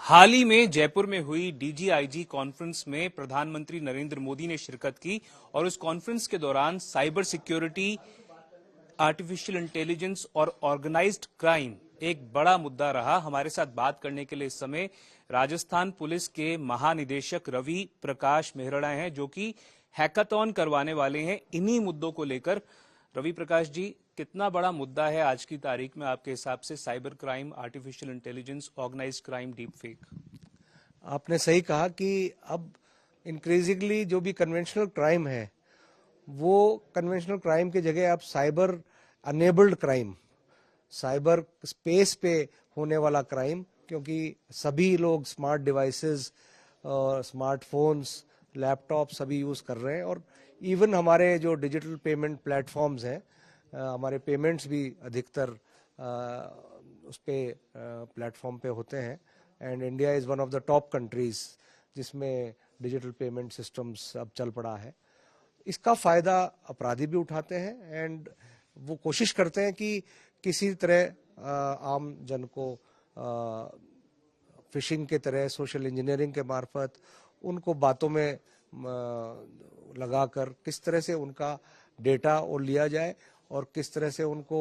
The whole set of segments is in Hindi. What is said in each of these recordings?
हाल ही में जयपुर में हुई डीजीआईजी कॉन्फ्रेंस में प्रधानमंत्री नरेंद्र मोदी ने शिरकत की और उस कॉन्फ्रेंस के दौरान साइबर सिक्योरिटी, आर्टिफिशियल इंटेलिजेंस और ऑर्गेनाइज्ड क्राइम एक बड़ा मुद्दा रहा। हमारे साथ बात करने के लिए इस समय राजस्थान पुलिस के महानिदेशक रवि प्रकाश मेहरड़ा हैं, जो कि हैकाथॉन करवाने वाले हैं इन्हीं मुद्दों को लेकर। रवि प्रकाश जी, कितना बड़ा मुद्दा है आज की तारीख में आपके हिसाब से cyber crime, artificial intelligence, organised crime, deep fake? आपने सही कहा कि अब इंक्रीजिंगली जो भी कन्वेंशनल क्राइम है वो कन्वेंशनल क्राइम की जगह अब cyber enabled crime, cyber space पे होने वाला क्राइम, क्योंकि सभी लोग स्मार्ट डिवाइसेस, स्मार्टफोन्स, लैपटॉप सभी यूज़ कर रहे हैं। और इवन हमारे जो डिजिटल पेमेंट प्लेटफॉर्म्स हैं, हमारे पेमेंट्स भी अधिकतर उस पे प्लेटफॉर्म पे होते हैं। And India is one of the top countries जिसमें डिजिटल पेमेंट सिस्टम्स अब चल पड़ा है। इसका फ़ायदा अपराधी भी उठाते हैं एंड वो कोशिश करते हैं कि किसी तरह आम जन को फिशिंग के तरह, सोशल इंजीनियरिंग के मार्फत उनको बातों में लगाकर किस तरह से उनका डेटा और लिया जाए और किस तरह से उनको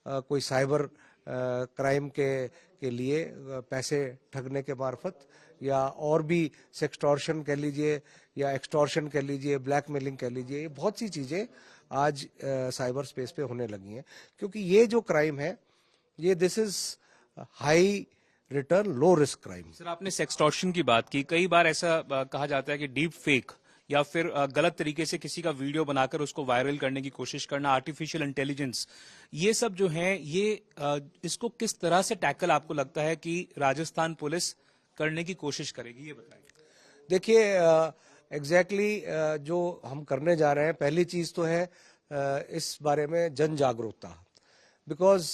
कोई साइबर क्राइम के लिए पैसे ठगने के मार्फत या और भी सेक्सटॉर्शन कह लीजिए या एक्सटॉर्शन कह लीजिए, ब्लैकमेलिंग कह लीजिए, ये बहुत सी चीज़ें आज साइबर स्पेस पे होने लगी हैं। क्योंकि ये जो क्राइम है ये this is high return low risk crime. Sir, आपने सेक्सटॉर्शन की बात की। कई बार ऐसा कहा जाता है कि डीप फेक या फिर गलत तरीके से किसी का वीडियो बनाकर उसको वायरल करने की कोशिश करना, आर्टिफिशियल इंटेलिजेंस, ये सब जो है ये इसको किस तरह से टैकल आपको लगता है कि राजस्थान पुलिस करने की कोशिश करेगी, ये बताइए। देखिए, एग्जैक्टली जो हम करने जा रहे हैं, पहली चीज़ तो है इस बारे में जन जागरूकता। बिकॉज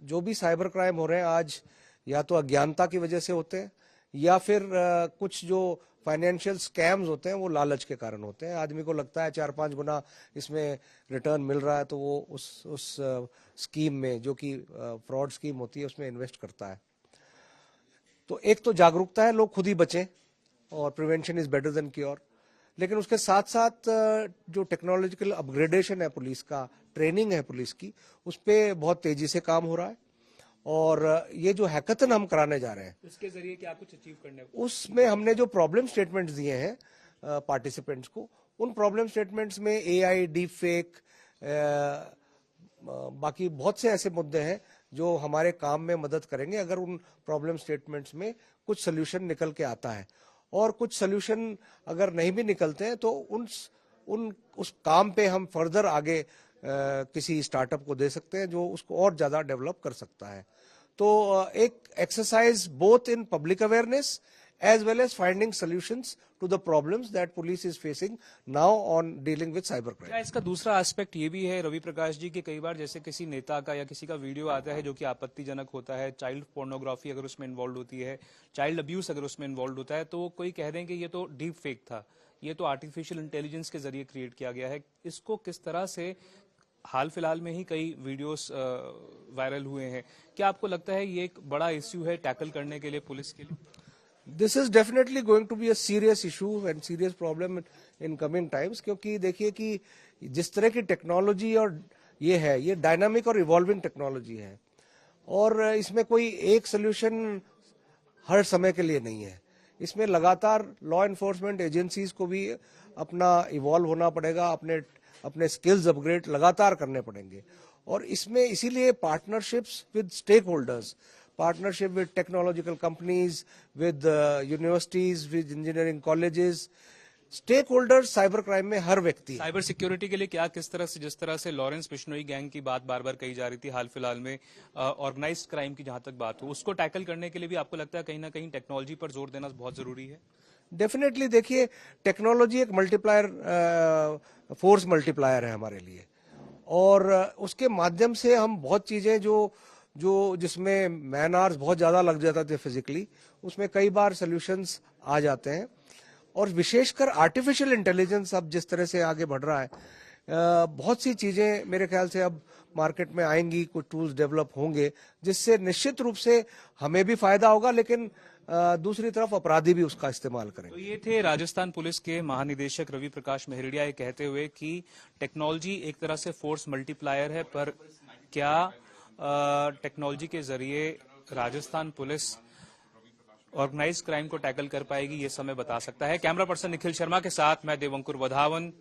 जो भी साइबर क्राइम हो रहे हैं आज या तो अज्ञानता की वजह से होते हैं या फिर कुछ जो फाइनेंशियल स्कैम्स होते हैं वो लालच के कारण होते हैं। आदमी को लगता है 4-5 गुना इसमें रिटर्न मिल रहा है तो वो उस स्कीम में, जो कि फ्रॉड स्कीम होती है, उसमें इन्वेस्ट करता है। तो एक तो जागरूकता है, लोग खुद ही बचें और prevention is better than cure. लेकिन उसके साथ साथ जो टेक्नोलॉजिकल अपग्रेडेशन है पुलिस का, ट्रेनिंग है पुलिस की, उस पर बहुत तेजी से काम हो रहा है। और ये जो हैकाथन हम कराने जा रहे हैं उसके जरिए क्या कुछ अचीव करने, उसमें हमने जो प्रॉब्लम स्टेटमेंट्स दिए हैं पार्टिसिपेंट्स को, उन प्रॉब्लम स्टेटमेंट्स में एआई, डीप फेक, बाकी बहुत से ऐसे मुद्दे हैं जो हमारे काम में मदद करेंगे अगर उन प्रॉब्लम स्टेटमेंट्स में कुछ सोल्यूशन निकल के आता है। और कुछ सोल्यूशन अगर नहीं भी निकलते हैं तो उस काम पे हम फर्दर आगे किसी स्टार्टअप को दे सकते हैं जो उसको और ज्यादा डेवलप कर सकता है। तो एक exercise both in public awareness as well as finding solutions to the problems that police is facing now on dealing with cyber crime. क्या इसका दूसरा एस्पेक्ट ये भी है रवि प्रकाश जी कि कई बार जैसे किसी नेता का या किसी का वीडियो आता है जो कि आपत्तिजनक होता है, चाइल्ड पोर्नोग्राफी अगर उसमें इन्वॉल्व होती है, चाइल्ड अब्यूज अगर उसमें इन्वॉल्व होता है, तो कोई कह दें कि ये तो डीप फेक था, ये तो आर्टिफिशियल इंटेलिजेंस के जरिए क्रिएट किया गया है। इसको किस तरह से, हाल फिलहाल में ही कई वीडियोस वायरल हुए हैं, क्या आपको लगता है ये एक बड़ा इश्यू है टैकल करने के लिए पुलिस के लिए? This is definitely going to be a serious issue and serious problem in coming times, क्योंकि देखिए कि जिस तरह की टेक्नोलॉजी और ये है, ये डायनामिक और इवॉल्विंग टेक्नोलॉजी है और इसमें कोई एक सोल्यूशन हर समय के लिए नहीं है। इसमें लगातार लॉ एनफोर्समेंट एजेंसीज को भी अपना इवॉल्व होना पड़ेगा, अपने स्किल्स अपग्रेड लगातार करने पड़ेंगे। और इसमें इसीलिए partnerships with stakeholders, partnership with technological companies, with universities, with engineering colleges, stakeholders cyber crime में हर व्यक्ति। साइबर सिक्योरिटी के लिए क्या, किस तरह से, जिस तरह से लॉरेंस बिश्नोई गैंग की बात बार बार कही जा रही थी हाल फिलहाल में, ऑर्गेनाइज्ड क्राइम की जहां तक बात हो, उसको टैकल करने के लिए भी आपको लगता है कहीं ना कहीं टेक्नोलॉजी पर जोर देना बहुत जरूरी है? डेफिनेटली, देखिए टेक्नोलॉजी एक मल्टीप्लायर, फोर्स मल्टीप्लायर है हमारे लिए और उसके माध्यम से हम बहुत चीजें जो जिसमें मैन आवर्स बहुत ज़्यादा लग जाते थे फिजिकली, उसमें कई बार सॉल्यूशंस आ जाते हैं। और विशेषकर आर्टिफिशियल इंटेलिजेंस अब जिस तरह से आगे बढ़ रहा है, बहुत सी चीज़ें मेरे ख्याल से अब मार्केट में आएंगी, कुछ टूल्स डेवलप होंगे जिससे निश्चित रूप से हमें भी फायदा होगा, लेकिन दूसरी तरफ अपराधी भी उसका इस्तेमाल तो करेंगे। ये थे राजस्थान पुलिस के महानिदेशक रवि प्रकाश मेहरड़िया ये कहते हुए कि टेक्नोलॉजी एक तरह से फोर्स मल्टीप्लायर है, पर क्या टेक्नोलॉजी के जरिए राजस्थान पुलिस ऑर्गेनाइज क्राइम को टैकल कर पाएगी, ये समय बता सकता है। कैमरा पर्सन निखिल शर्मा के साथ मैं देवंकुर वधावन,